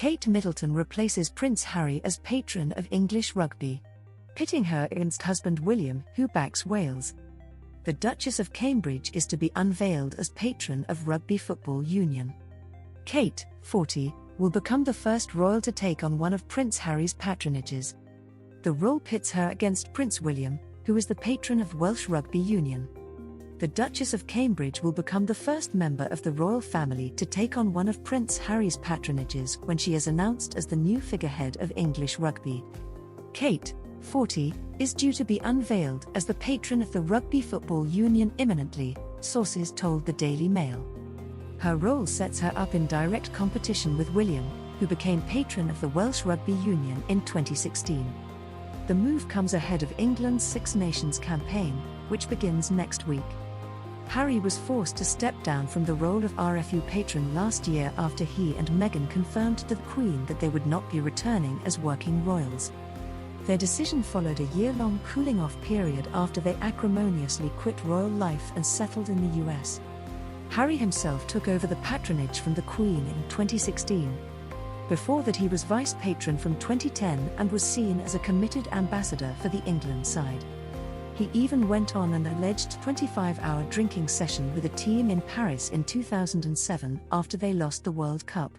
Kate Middleton replaces Prince Harry as patron of English rugby, pitting her against husband William, who backs Wales. The Duchess of Cambridge is to be unveiled as patron of Rugby Football Union. Kate, 40, will become the first royal to take on one of Prince Harry's patronages. The role pits her against Prince William, who is the patron of Welsh Rugby Union. The Duchess of Cambridge will become the first member of the royal family to take on one of Prince Harry's patronages when she is announced as the new figurehead of English rugby. Kate, 40, is due to be unveiled as the patron of the Rugby Football Union imminently, sources told the Daily Mail. Her role sets her up in direct competition with William, who became patron of the Welsh Rugby Union in 2016. The move comes ahead of England's Six Nations campaign, which begins next week. Harry was forced to step down from the role of RFU patron last year after he and Meghan confirmed to the Queen that they would not be returning as working royals. Their decision followed a year-long cooling-off period after they acrimoniously quit royal life and settled in the US. Harry himself took over the patronage from the Queen in 2016. Before that, he was vice patron from 2010 and was seen as a committed ambassador for the England side. He even went on an alleged 25-hour drinking session with a team in Paris in 2007 after they lost the World Cup.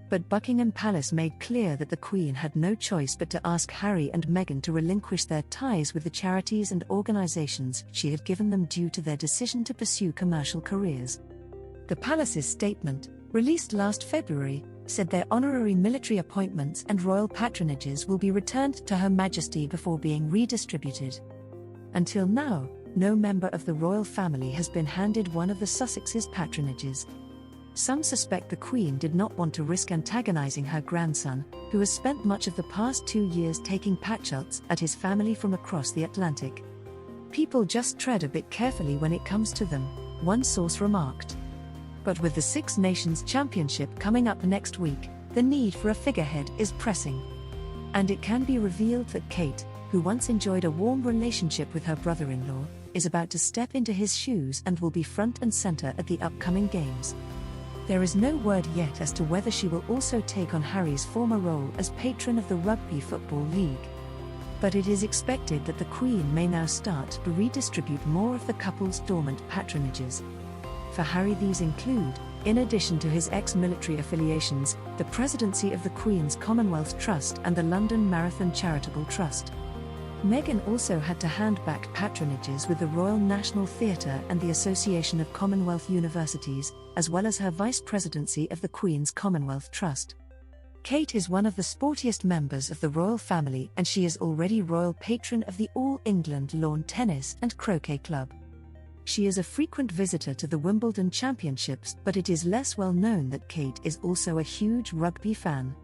But Buckingham Palace made clear that the Queen had no choice but to ask Harry and Meghan to relinquish their ties with the charities and organisations she had given them due to their decision to pursue commercial careers. The palace's statement, released last February, said their honorary military appointments and royal patronages will be returned to Her Majesty before being redistributed. Until now, no member of the royal family has been handed one of the Sussexes' patronages. Some suspect the Queen did not want to risk antagonising her grandson, who has spent much of the past 2 years taking potshots at his family from across the Atlantic. "People just tread a bit carefully when it comes to them," one source remarked. But with the Six Nations Championship coming up next week, the need for a figurehead is pressing. And it can be revealed that Kate, who once enjoyed a warm relationship with her brother-in-law, is about to step into his shoes and will be front and centre at the upcoming games. There is no word yet as to whether she will also take on Harry's former role as patron of the Rugby Football League. But it is expected that the Queen may now start to redistribute more of the couple's dormant patronages. For Harry, these include, in addition to his ex-military affiliations, the presidency of the Queen's Commonwealth Trust and the London Marathon Charitable Trust. Meghan also had to hand back patronages with the Royal National Theatre and the Association of Commonwealth Universities, as well as her vice presidency of the Queen's Commonwealth Trust. Kate is one of the sportiest members of the royal family, and she is already royal patron of the All England Lawn Tennis and Croquet Club. She is a frequent visitor to the Wimbledon Championships, but it is less well known that Kate is also a huge rugby fan.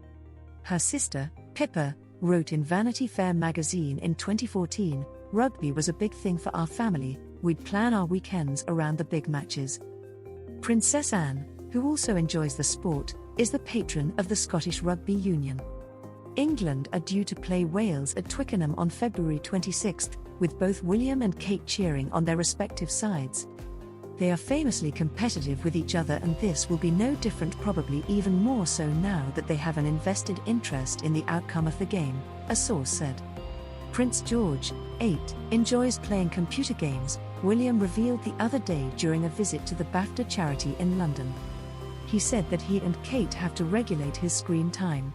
Her sister, Pippa, wrote in Vanity Fair magazine in 2014, "Rugby was a big thing for our family, we'd plan our weekends around the big matches." Princess Anne, who also enjoys the sport, is the patron of the Scottish Rugby Union. England are due to play Wales at Twickenham on February 26, with both William and Kate cheering on their respective sides. They are famously competitive with each other, and this will be no different, probably even more so now that they have an invested interest in the outcome of the game, a source said. Prince George, 8, enjoys playing computer games, William revealed the other day during a visit to the BAFTA charity in London. He said that he and Kate have to regulate his screen time.